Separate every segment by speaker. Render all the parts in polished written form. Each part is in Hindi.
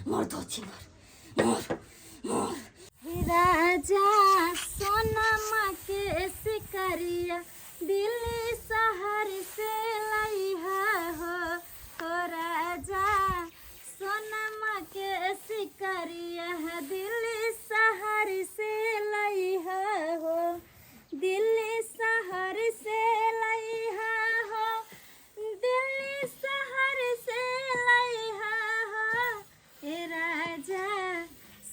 Speaker 1: मोर धोची मोर मोर
Speaker 2: राजा सोनमा के सिकरिया दिल्ली शहर से लइहा हो राजा सोनमा के सिकरिया दिल्ली शहर से लइहा हो दिल्ली शहर से लइहा हो दिल्ली शहर से लइहा हो हे राजा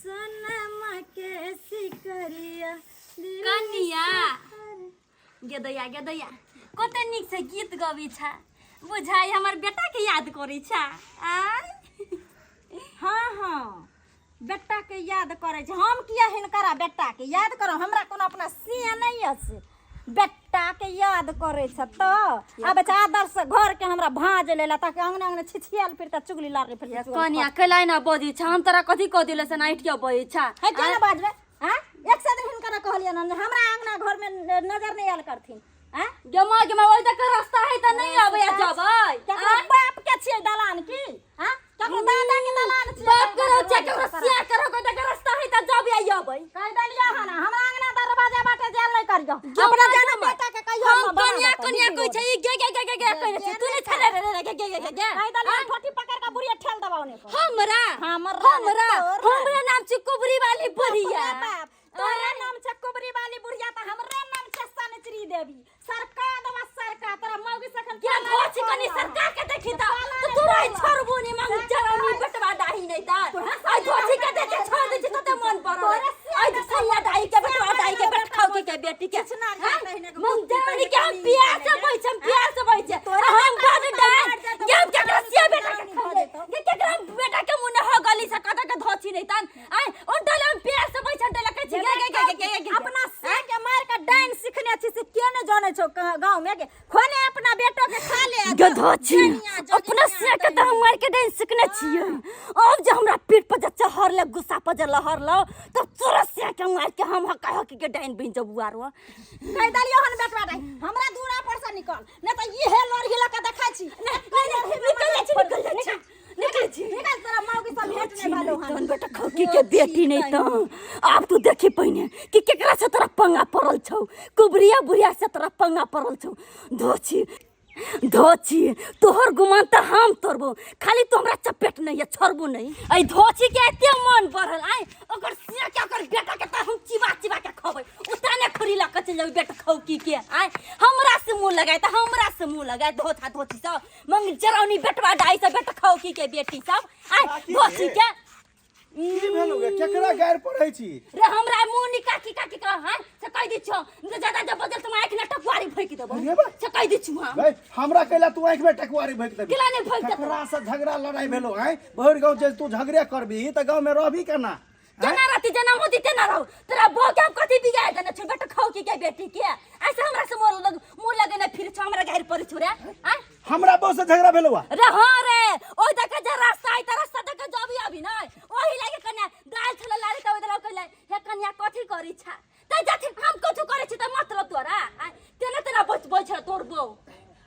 Speaker 2: सोनमा के सिकरिया
Speaker 1: कनिया गेदैया गेदैया कते निक से गीत गबै छ बुझाइ हमर बेटा के याद करै छ
Speaker 2: हाँ बेटा के याद करे छ हम किया हिनकरा बेटा के याद करो हमरा कोनो अपना सिया नहीं है बेटा के याद करे छ तो अब आदर से घर के हमरा भाज लेला ताकि अंगने अंगने छिछियाल फिरता चुगली लागे फिर
Speaker 1: कनिया कलाई ना बजी छ हम तोरा कथि क दिले से नाइटिया बजे छ
Speaker 2: है केना बाजबे हां एक से दिन हिनकरा कहलिए ना हमरा अंगना घर में नजर नहीं आल करथिन हां
Speaker 1: गमा ओइ तक रास्ता है त नहीं आबै जबै
Speaker 2: केकरा बाप के छियै दलान की हां केकरा दादा के दलान छियै
Speaker 1: बाप करो केकरा सिया करो ओइ तक रास्ता है त जबै आबै
Speaker 2: कह दलिया हना हमरा अंगना दरवाजा बाटे जेल नहीं करियो अपना जाना बेटा के कहियो
Speaker 1: हम कनिया कनिया कहै छै ई गे कहै छै तू नहीं छले रे गे
Speaker 2: कह दलिया ठोठी पकड़ के बुढ़िया ठेल दबाउने
Speaker 1: हमरा नाम छै कुबरी वाली बुढ़िया
Speaker 2: तोरा नाम छै कुबरी वाली बुढ़िया त हमरे नाम छै सनचरी देवी सरकार दवा सरकार तोरा मौगी सखन
Speaker 1: क्या धोछि कनी सरकार के देखि त तोरा छोड़बो नि मंग जरौनी बेटवा डाही नहीं त आई धोछि के देखे छोड़ दे छ त मन पड़ो आई सैया डाही के बेटवा डाही के बेट खाउ के बेटी के मंग जरौनी के हम प्यार से बैठ तोरा हम बड़ डाल ये केकरा सिया बेटा के खा दे ये केकरा बेटा के मुंह हो गली से कदा के धोछि नहीं तन आई ओ डाल हम प्यार से बैठ डाल के
Speaker 2: अपना से के मार के डाइन सीखने छी से के न जाने छो गांव में के खोने अपना बेटो के खा ले
Speaker 1: गधोछि अपना से के त हम मार के डाइन सीखने छियै अब जे हमरा पीठ पर जे चहर ले गुस्सा पर जे लहर लो तब तोरा से के मार के हम कह के डाइन बन जबुआरो
Speaker 2: कह दलियो हन बेटवा डाइन हमरा दूरा पर से निकल न त ये हे लोर हिला के देखा छी निकल तोरा मौगी सब भेट नहीं भालो हन
Speaker 1: बेटा खौकी के बेटी नहीं त अब तू देखी पहिने कि केकरा से तोरा पंगा पड़ल छौ कुबरिया बुढ़िया से तोरा पंगा पड़ल छौ धोछि तोहर गुमान त हम तोरबो खाली तो हमरा चपेट नहीं है छोड़बो नहीं आई धोछि के एते मन बढ़ल आई ओकर सिया के ओकर बेटा के त हम चिबा के खबै उताने खरी ला के चल बेटा खौकी के आई हमरा से मुंह लगाए धोछि सब मंग जरौनी बेटवा डाई से बेटा खौकी के बेटी सब आई धोछि के
Speaker 3: की भेल गे केकरा गायर पढ़ै छी
Speaker 1: रे हमरा मुंह निका की का हां से कह दी छो ज्यादा जब बदल तुम आंख न टकवारी फेंक देबो से कह दी छु हां
Speaker 3: भाई हमरा कहला तू आंख में टकवारी फेंक देबी
Speaker 1: केला ने फेंक दे
Speaker 3: केकरा से झगड़ा लड़ाई भेलो हैं भर गांव जे तू झगड़े करबी त गांव में रहबी केना
Speaker 1: जना राती जना मोदी तेना रहो तेरा बो के कथि बिगाड़ देना छ बेटा खौकी के बेटी के ऐसे हमरा से मुंह लगे न फिर छ हमरा घर पर छोरे हां
Speaker 3: हमरा बो से झगड़ा भेलो
Speaker 1: रे हां रे ओइ तक जे रास्ता आई त रास्ता तक जबी अभी नै ओही लागे कन्या दाल छला लारी त ओदला कहले हे कन्या कथि करी छ त जथि हम कथु करे छ त मतलब तोरा तेना बच छ तोर बो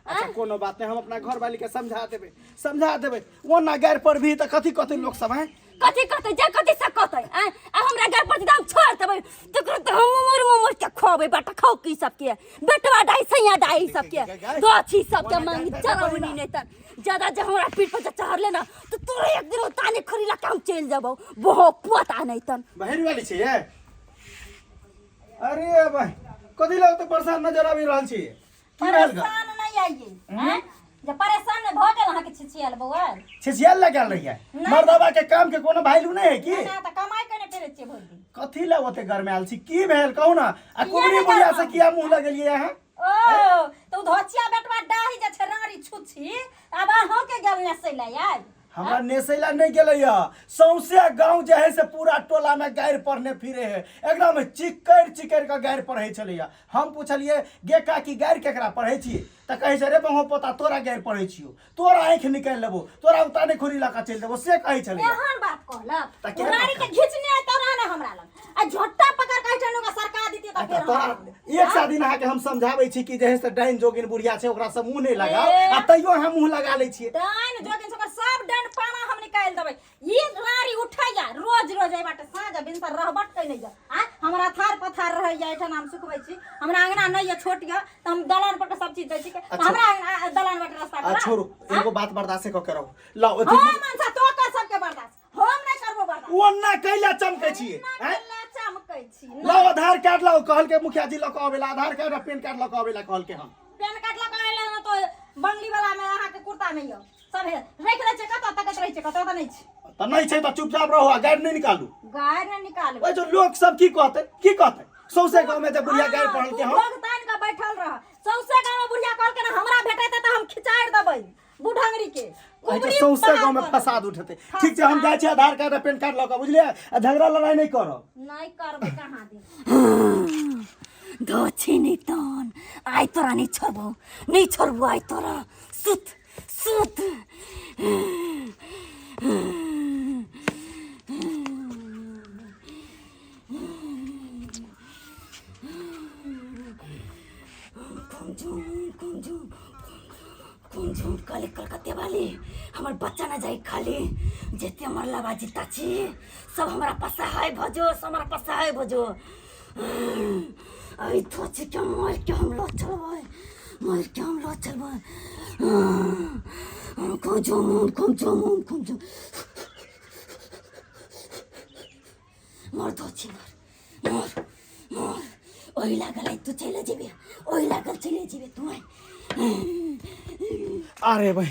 Speaker 3: अच्छा कोनो बात नहीं हम अपना घर वाली के समझा देबे वो ना गायर पर भी त कथि लोग सब हैं
Speaker 1: कथि कहते जे कथि से कहते आ हमरा घर पर दाम छोड़ देबै तकर त हम उमर के खोबे बेटा खौकी सब के बेटवा डाई सैया डाई सब के दोछी सब के मांग जरौनी नहीं त ज्यादा जे हमरा पीठ पर चढ़ ले ना तो तोरे एक दिन ताने खरी ला काम चल जाबो बहुत पता नहीं तन
Speaker 3: बहरी वाली छै ये अरे भाई कथि लग त परेशान नजर आबि रहल छी की भेल ग
Speaker 2: परेशान नहीं आइए हैं जब परेशान न भ गेल अहाँ के छिछियल बउआ
Speaker 3: छिछियल लगल रही है मर्दबा के काम के कोनो वैल्यू नहीं है की
Speaker 2: ना त कमाई कने फेरे छिए भर दिन
Speaker 3: कथि ला ओते घर में आल छी की भेल कहू ना आ कुबरी बुढ़िया से किया मुंह लगलिए हैं
Speaker 2: ओ तो धोचिया बेटवा डाही जे छरारी छुछी अब अहाँ के गेल ने सैला यार
Speaker 3: हमरा नेसैला नहीं गेलैया सौंसे गांव जे है से पूरा टोला में गायर पढ़ने फिरे है एकदम चिकर का गायर पढ़े छलैया हम पूछलिए गे का की गायर केकरा पढ़े छी त कहे छै रे बहु पोता तोरा गायर पढ़े छियो तोरा आंख निकाल लेबो तोरा उताने खोरी लका चल देबो से कहे छलैया
Speaker 2: एहन बात कहलक रानी के घिचने तोरा ने हमरा लग आ झोटा पकड़ के चलो का सरकार दीती त फिर
Speaker 3: तोरा एक सा दिन आके हम समझाबै छी कि जे से डाइन जोगिन बुढ़िया छै ओकरा से मुंह नहीं लगाओ आ तइयो हम मुंह लगा लै छी
Speaker 2: डाइन जोगिन सब सब डाइन पाना हमनी निकाल देबै ई रारी उठैया रोज रोज ए बाटे साँझ बिनसर रहबट कै नहीं जा आ हमरा थार पथार रह जाय एठन हम सुखबै छी हमरा अंगना नहीं है छोट ग त हम दलान पर के सब चीज दै छी हमरा दलान पर रास्ता
Speaker 3: आ छोड़ो एगो बात बर्दाश्त क के रहो लाओ
Speaker 2: हां मनसा तो का सबके बर्दाश्त हम नहीं करबो बर्दाश्त
Speaker 3: ओन्ना कैला चमकै छियै हैं
Speaker 2: चमकै छी
Speaker 3: लाओ आधार कार्ड लाओ कहल के मुखिया जी लक आवेला आधार कार्ड और पैन कार्ड लक आवेला कहल के हम
Speaker 2: पैन कार्ड लगा ले ना तो बंगली वाला में अहाँ के कुर्ता में यो सब है रख ले छै कत तकत रह छै कत त नहीं छै
Speaker 3: त नहीं छै त चुपचाप रहो आ गाड़ी नहीं निकालू
Speaker 2: गाय ने निकाल
Speaker 3: ओए जो लोग सब की कहते सौसे गांव में जब बुढ़िया गाड़ी पहल के हम
Speaker 2: लोग तान के बैठल रह सौसे गांव में बुढ़िया कहल के ना हमरा भेटैते त हम खिचाड़ देबै बुढ़ंगरी के
Speaker 3: अच्छा सौसे गांव में फसाद उठते ठीक छै हम जाय छी आधार कार्ड और पैन कार्ड लक बुझलिए आ झगड़ा लड़ाई नहीं करब
Speaker 2: नहीं करबै कहां दे
Speaker 1: दोछी नितन आई तोरा नहीं छोड़बो आई तोरा सुत सुत कौन काले कलकत्ते वाली हमार बच्चा ना जाए खाली जेते हमार लबाजी ताची सब हमारा पसा है भजो सब हमारा पसा है भजो आई थोची के मार के हम लो चलबे मार के हम लो चलबे कम जो मार थोची मार ओही लागल तू चले जेबे ओही लागल चले जेबे तू
Speaker 3: अरे भाई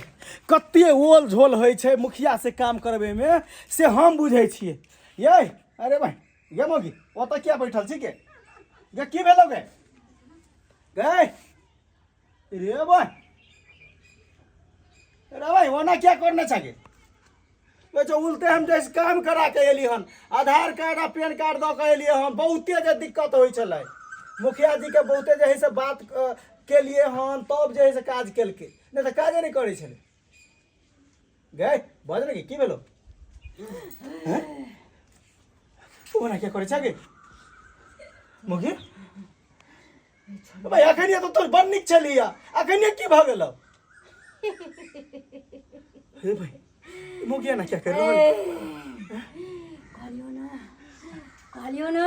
Speaker 3: कते ओल झोल होइ छै मुखिया से काम करबे में से हम बुझै छियै ये अरे भाई ये मोगी ओत क्या बैठल छी के गे की भेलो गे रे भाई ओना क्या करना चाहिए वो जो उल्टे हम जैसे काम करा के एली हन आधार कार्ड आ पैन कार्ड द के एलिए हम बहुते जे दिक्कत होइ छलै मुखिया जी के बहुते जे है से बात के लिए हन तब जे है से काज केलके नहीं तो काजे नहीं करे छले गए बज रे की भेलो हैं ओना क्या करे छगे मुखी भाई अखनिया तो तोर बड़ निक छलिया अखनिया की भ गेलो हे भाई मुखिया ना क्या कर रहा
Speaker 1: कालियो ना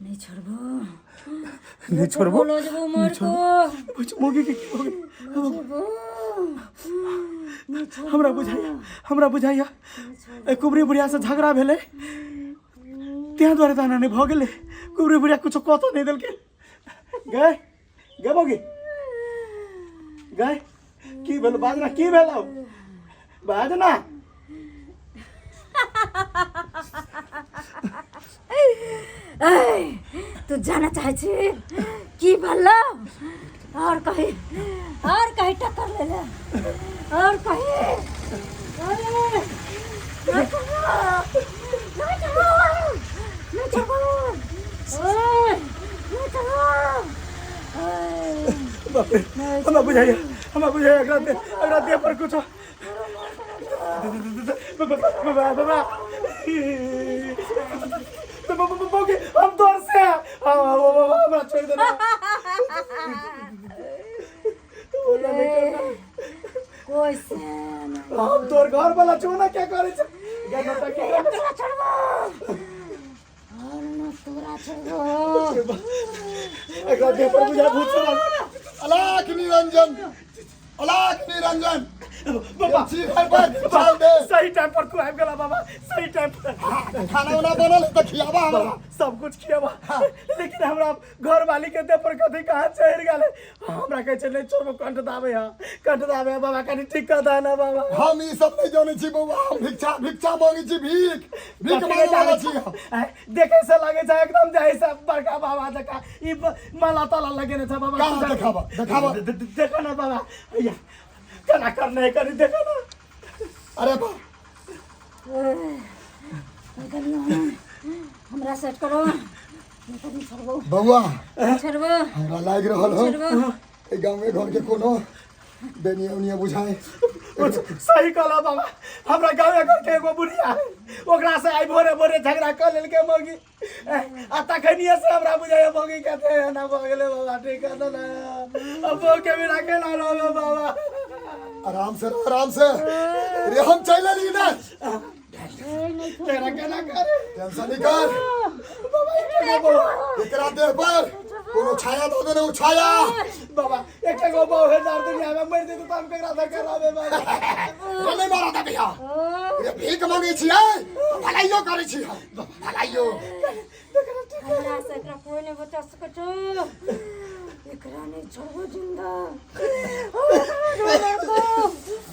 Speaker 1: नहीं छोड़बो लो जबो मर को
Speaker 3: मुखी के हमरा बुझाइया ए कुबरी बुढ़िया से झगड़ा भेले त्या द्वारे ताना नहीं भ गेले कुबरी बुढ़िया कुछ कतो नहीं देलके गए मोगी गए की भेल बाजना की भेलो बाजना
Speaker 1: तू जाना चाहे छी की भल्ला और कहीं टक्कर ले ले और कहीं
Speaker 3: हम बुझाइए अगला दे पर कुछ हम तोर से हमरा छोड़ देना
Speaker 1: कोई से
Speaker 3: हम तोर घर वाला चोना क्या करे छ गाना तक
Speaker 1: तोरा छोड़बो और न तोरा छोड़बो
Speaker 3: अगला दे पर बुझा भूत सवाल
Speaker 4: अलाक निरंजन
Speaker 3: बाबा सही टाइम पर तू आबि गेला बाबा सही टाइम पर
Speaker 4: खाना वाना बनल त खियाबा हमरा
Speaker 3: सब कुछ खियाबा लेकिन हमरा घर वाली के दे पर कथी कहां चढ़ गेले हमरा कहे छै नहीं छोड़बो कंठ दाबे बाबा कनी ठीक कर दा ना बाबा
Speaker 4: हम ई सब नहीं जाने छी बउआ हम भिक्षा मांगे छी भीख मांगे वाला छी
Speaker 3: देखे से लागे छै एकदम जैसे बड़का बाबा जका ई माला ताला लगेने छ बाबा
Speaker 4: देखाबा
Speaker 3: देखो ना बाबा भैया कना करने करी देखो ना
Speaker 4: अरे बा
Speaker 1: हमरा सेट करो छोड़बो
Speaker 4: बउआ
Speaker 1: छोड़बो
Speaker 4: हमरा लाग रहल हो ए गांव में घर के कोनो बेनिया बुझाए
Speaker 3: सही कहला बाबा हमरा गांव घर के एगो बुढ़िया है ओकरा से आई भोरे झगड़ा कर लेल के मौगी आ तखनिए से हमरा बुझाए मौगी कहते है ना भ गेले बाबा ठीक है ना अब के बिना केना रहबे बाबा
Speaker 4: आराम से रहो, आराम से। रे हम चले ली ना।
Speaker 3: तेरा कहना कर
Speaker 4: टेंशन नहीं कर। एकरा देह पर कोनो छाया दो देने छाया।
Speaker 3: बाबा एक गो बहु है दार दुनिया में मर दे तो काम करा था करावे बाबा
Speaker 4: वो नहीं मारा था भैया। ये भीख मांगे छियै भलाइयो करे छी हम भलाइयो।
Speaker 2: हमरा से एकरा कोई नहीं बचा सकै छ। एकरा नहीं छोड़बो जिंदा।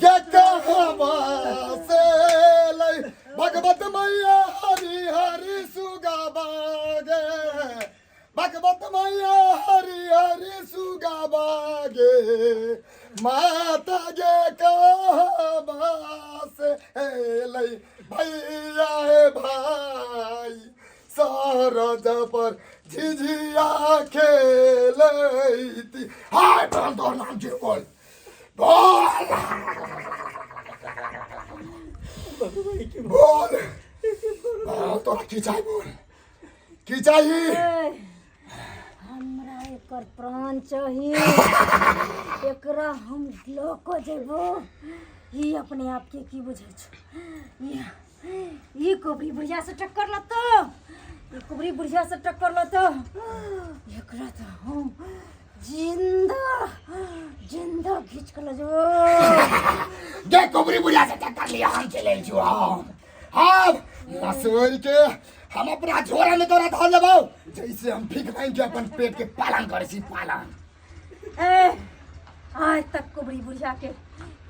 Speaker 4: के कहबा से लै भगवत मैया हरि हरि सुगाबागे। भगवत मैया हरि हरि सुगाबागे। माता गे कहबा से लै भैया हे भाई सरज पर झिझिया खेलैती। हाय बोल तोर नाम जे बोल बोल बोल तोरा की चाहिए बोल की चाहिए।
Speaker 2: हमरा एकर प्राण चाहिए। एकरा हम लोको जेबो। ई अपने आप के की बुझै छ। ई कोबरी बुढ़िया से टक्कर लतो। ई कोबरी बुढ़िया से टक्कर लतो। एकरा तो हम जिंदा जिंदा खींच के ले जो।
Speaker 4: जे कोबरी बुढ़िया से टक्कर लिया हम चले जो। हम मसूर के हम अपना झोरा में तोरा धर लेबो जैसे हम भीख मांग के अपन पेट के पालन करे छी पालन।
Speaker 2: ए आज तक कोबरी बुढ़िया के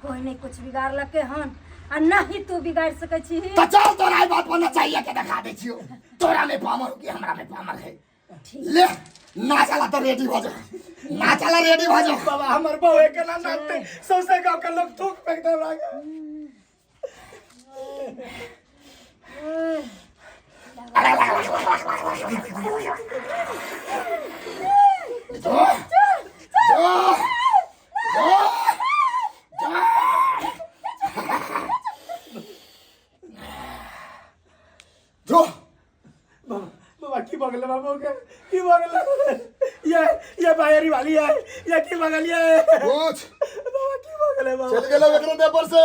Speaker 2: कोई नहीं कुछ बिगाड़ लके हन आ नहीं तू बिगाड़ सकै छी।
Speaker 4: तो चल तोरा बात पर चाहिए के दिखा दे छियो। तोरा में पामर की हमरा में पामर है। ले ना चला तो रेडी हो जा। ना चला रेडी हो जा।
Speaker 3: बाबा हमर बहु के ना नाचते सौसे गांव के लोग थूक फेंक दे लागे।
Speaker 4: जो
Speaker 3: बाबा की बगल बाबू के की बगल ये बायरी वाली है ये की बगल है
Speaker 4: कुछ
Speaker 3: बाबा की बगल है बाबा
Speaker 4: चल गेलो एकरे दे पर से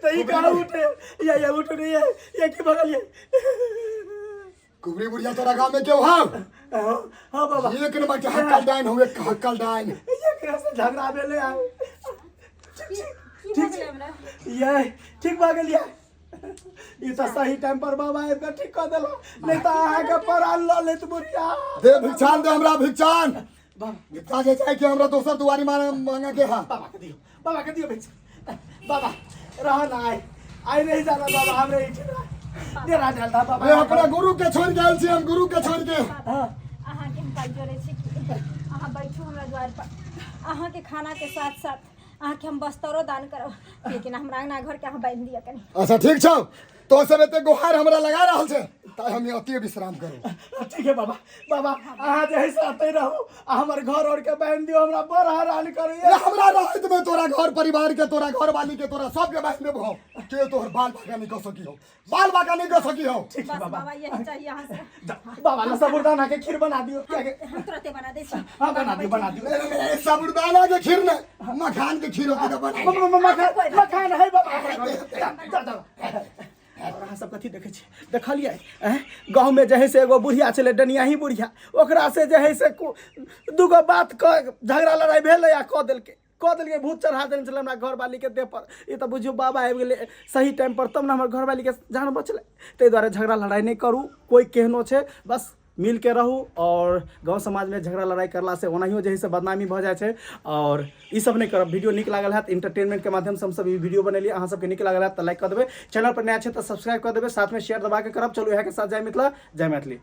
Speaker 3: नहीं कहां उठे ये उठ नहीं है ये की बगल है।
Speaker 4: कुबरी बुढ़िया तोरा गांव में क्यों हां
Speaker 3: हां बाबा
Speaker 4: एक नंबर के हक्कल डाइन हुए हक्कल डाइन।
Speaker 3: ये केरा से झगड़ा बेले आ ठीक ये ठीक बगल है। ये तो सही टाइम पर बाबा एक ठीक कर देला नहीं तो आहा के परान ल लेत बुढ़िया।
Speaker 4: दे भिक्षान दे हमरा भिक्षान। भिक्षा जे चाहे कि हमरा दोसर दुआरी मांगा के हां
Speaker 3: बाबा के दियो भिक्षा। बाबा रह ना आई नहीं जाना बाबा हमरे इठे डेरा डाल दा बाबा।
Speaker 4: मैं अपना गुरु के छोड़ गेल छी हम गुरु के छोड़ के।
Speaker 2: अहाँ के हम काल जोरे छी। अहाँ बैठू हमरा द्वार पर। अहाँ के खाना के साथ साथ अहाँ के हम बस्तरो दान करब लेकिन हमरा अंगना घर के अहाँ बांध दिया कनी।
Speaker 4: अच्छा ठीक छौ तो सब एते गुहार हमरा लगा रहल छै ताई हम अति विश्राम करू।
Speaker 3: ठीक है बाबा बाबा अहाँ जे है से आते रहो हमर घर और के बांध दियो हमरा बड़ हैरान करिए।
Speaker 4: हमरा रहत में तोरा घर परिवार के तोरा घर वाली के तोरा सब के बांध देबो के तोहर बाल बाका नहीं कर सकी हो बाल बाका नहीं कर सकी हो।
Speaker 3: ठीक है
Speaker 2: बस
Speaker 3: बाबा
Speaker 2: बाबा यही चाहिए अहाँ से।
Speaker 3: बाबा ला साबुरदाना के खीर बना दियो क्या के
Speaker 2: हम तुरंते बना दे छी।
Speaker 3: हां बना दियो
Speaker 4: साबुरदाना के खीर ने मखान के खीर होती तो बना।
Speaker 3: मखान है बाबा अहाँ सब कथी देखे छी देखलिए गाँव में जे है से एगो बुढ़िया चले डनिया ही बुढ़िया ओकरा से जे है से दूगो बात झगड़ा लड़ाई भेल या कह देलके भूत चढ़ा देने चले हमरा घर वाली के देह पर। ये तो बुझियो बाबा आबि गेले सही टाइम पर तब ना हमर घर वाली के जान बचले। ताहि दुआरे झगड़ा लड़ाई नहीं करू कोई केहनो छै बस मिल के रहू और गाँव समाज में झगड़ा लड़ाई करला से ओनाहियो जे है से बदनामी भ जाए छै। और ई सब नहीं करब। वीडियो निक लागल है इंटरटेनमेंट के माध्यम से हम सब ई वीडियो बनेलिए अहाँ सबके निक लागल है तो लाइक कर देबै। चैनल पर नया छै तो सब्सक्राइब कर देबै साथ में शेयर दबा के करब। चलू यहाँ के साथ जय मिथिला जय मैथिली।